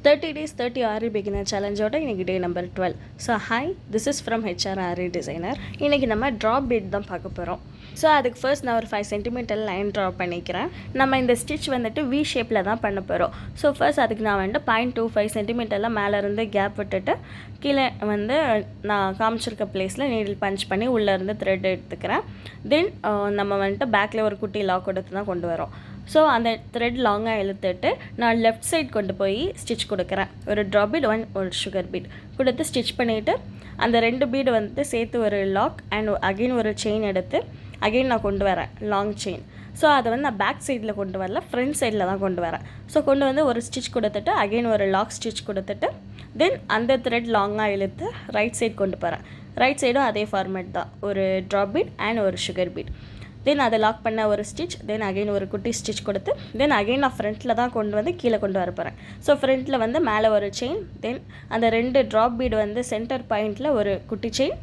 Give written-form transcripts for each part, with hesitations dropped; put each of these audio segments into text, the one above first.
30 days 30 RE beginner challenge ஓட இன்னைக்கு டே number 12. So hi, this is from HR RE designer. இன்றைக்கி நம்ம drop beat தான் பார்க்க போகிறோம். ஸோ அதுக்கு ஃபர்ஸ்ட் நான் ஒரு 5 சென்டிமீட்டர் லைன் ட்ரா பண்ணிக்கிறேன். நம்ம இந்த ஸ்டிச் வந்துட்டு வி ஷேப்பில் தான் பண்ண போகிறோம். ஸோ ஃபர்ஸ்ட் அதுக்கு நான் வந்துட்டு 0.25 சென்டிமீட்டரில் மேலே இருந்து கேப் விட்டுட்டு கீழே வந்து நான் காமிச்சிருக்க பிளேஸில் நீடில் பஞ்ச் பண்ணி உள்ளேருந்து த்ரெட் எடுத்துக்கிறேன். தென் நம்ம வந்துட்டு பேக்கில் ஒரு குட்டி லாக் கொடுத்து தான் கொண்டு வரோம். ஸோ அந்த த்ரெட் லாங்காக இழுத்துட்டு நான் லெஃப்ட் சைட் கொண்டு போய் ஸ்டிச் கொடுக்குறேன். ஒரு ட்ராப் பீட் ஒரு சுகர் பீட் கொடுத்து ஸ்டிச் பண்ணிவிட்டு அந்த 2 பீடு வந்து சேர்த்து ஒரு லாக் அண்ட் அகெயின் ஒரு செயின் எடுத்து அகெயின் நான் கொண்டு வரேன், லாங் செயின். ஸோ அதை வந்து நான் பேக் சைடில் கொண்டு வரல, ஃப்ரண்ட் சைடில் தான் கொண்டு வரேன். ஸோ கொண்டு வந்து ஒரு ஸ்டிச் கொடுத்துட்டு அகெயின் ஒரு லாக் ஸ்டிச் கொடுத்துட்டு தென் அந்த த்ரெட் லாங்காக இழுத்து ரைட் சைட் கொண்டு போகிறேன். ரைட் சைடும் அதே ஃபார்மேட் தான், ஒரு ட்ராப் பீட் அண்ட் ஒரு சுகர் பீட். தென் அதை லாக் பண்ண ஒரு ஸ்டிச், தென் அகெயின் ஒரு குட்டி ஸ்டிச் கொடுத்து தென் அகெயின் நான் ஃப்ரண்ட்டில் தான் கொண்டு வந்து கீழே கொண்டு வர போகிறேன். ஸோ ஃப்ரண்ட்டில் வந்து மேலே ஒரு செயின், தென் அந்த 2 ட்ராப் பீடு வந்து சென்டர் பாயிண்டில் ஒரு குட்டி செயின்,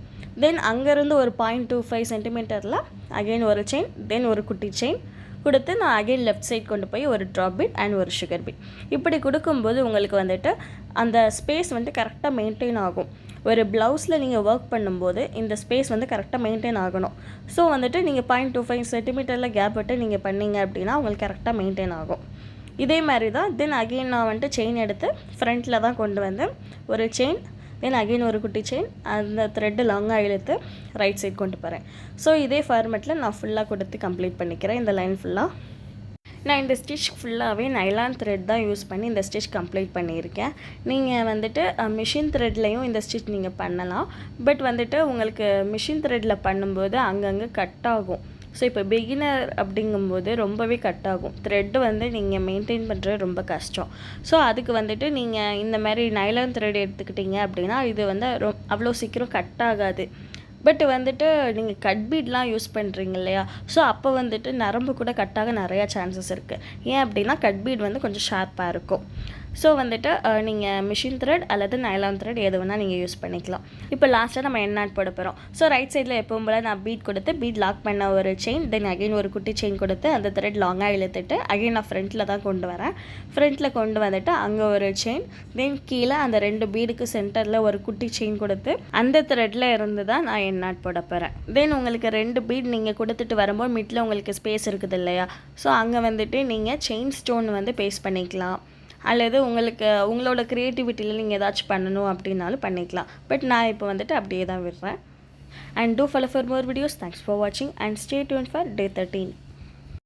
தென் அங்கேருந்து ஒரு 0.25 சென்டிமீட்டரில் அகெயின் ஒரு செயின், தென் ஒரு குட்டி செயின் கொடுத்து நான் அகெயின் லெஃப்ட் சைட் கொண்டு போய் ஒரு ட்ராப் பீட் அண்ட் ஒரு சுகர் பீட். இப்படி கொடுக்கும்போது உங்களுக்கு வந்துட்டு அந்த ஸ்பேஸ் வந்து கரெக்டாக மெயின்டைன் ஆகும். ஒரு ப்ளவுஸில் நீங்கள் ஒர்க் பண்ணும்போது இந்த ஸ்பேஸ் வந்து கரெக்டாக மெயின்டைன் ஆகணும். ஸோ வந்துட்டு நீங்கள் 0.25 சென்டிமீட்டரில் கேப் விட்டு நீங்கள் பண்ணிங்க அப்படின்னா உங்களுக்கு கரெக்டாக மெயின்டைன் ஆகும். இதே மாதிரி தான் தென் அகெயின் நான் வந்துட்டு செயின் எடுத்து ஃப்ரண்ட்டில் தான் கொண்டு வந்து ஒரு செயின், தென் அகெயின் ஒரு குட்டி செயின், அந்த த்ரெட்டு லாங்காக இழுத்து ரைட் சைட் கொண்டு போகிறேன். ஸோ இதே ஃபார்மெட்டில் நான் ஃபுல்லாக கொடுத்து கம்ப்ளீட் பண்ணிக்கிறேன். இந்த லைன் ஃபுல்லாக நான் இந்த ஸ்டிச் ஃபுல்லாகவே நைலான் த்ரெட் தான் யூஸ் பண்ணி இந்த ஸ்டிச் கம்ப்ளீட் பண்ணியிருக்கேன். நீங்கள் வந்துட்டு மிஷின் த்ரெட்லேயும் இந்த ஸ்டிச் நீங்கள் பண்ணலாம். பட் வந்துட்டு உங்களுக்கு மிஷின் த்ரெட்டில் பண்ணும்போது அங்கங்கே கட் ஆகும். ஸோ இப்போ பிகினர் அப்படிங்கும்போது ரொம்பவே கட் ஆகும். த்ரெட்டு வந்து நீங்கள் மெயின்டைன் பண்ணுறது ரொம்ப கஷ்டம். ஸோ அதுக்கு வந்துட்டு நீங்கள் இந்த மாதிரி நைலான் த்ரெட் எடுத்துக்கிட்டிங்க அப்படின்னா இது வந்து அவ்வளோ சீக்கிரம் கட் ஆகாது. பட் வந்துட்டு நீங்கள் கட் பீட்லாம் யூஸ் பண்ணுறீங்க இல்லையா, ஸோ அப்போ வந்துட்டு நரம்பு கூட கட்டாக நிறையா சான்சஸ் இருக்குது. ஏன் அப்படின்னா கட் பீட் வந்து கொஞ்சம் ஷார்ப்பாக இருக்கும். ஸோ வந்துட்டு நீங்கள் மிஷின் த்ரெட் அல்லது நைலான் த்ரெட் எது வேணால் நீங்கள் யூஸ் பண்ணிக்கலாம். இப்போ லாஸ்ட்டாக நம்ம எண்ணாட் போட போகிறோம். ஸோ ரைட் சைடில் எப்பவும் போல் நான் பீட் கொடுத்து பீட் லாக் பண்ண ஒரு செயின், தென் அகெயின் ஒரு குட்டி செயின் கொடுத்து அந்த த்ரெட் லாங்காக இழுத்துட்டு அகெயின் நான் ஃப்ரண்ட்டில் தான் கொண்டு வரேன். ஃப்ரண்ட்டில் கொண்டு வந்துட்டு அங்கே ஒரு செயின், தென் கீழே அந்த 2 பீடுக்கு சென்டரில் ஒரு குட்டி செயின் கொடுத்து அந்த த்ரெட்டில் இருந்து தான் நான் எண்ணாட் போட போகிறேன். தென் உங்களுக்கு 2 பீட் நீங்கள் கொடுத்துட்டு வரும்போது மிட்டில் உங்களுக்கு ஸ்பேஸ் இருக்குது இல்லையா, ஸோ அங்கே வந்துட்டு நீங்கள் செயின் ஸ்டோன் வந்து பேஸ்ட் பண்ணிக்கலாம். அல்லது உங்களோட க்ரியேட்டிவிட்டியில் நீங்கள் ஏதாச்சும் பண்ணணும் அப்படின்னாலும் பண்ணிக்கலாம். பட் நான் இப்போ வந்துட்டு அப்படியே தான் விடுறேன். And two follow for more videos. Thanks for வாட்சிங் and stay tune for day 13.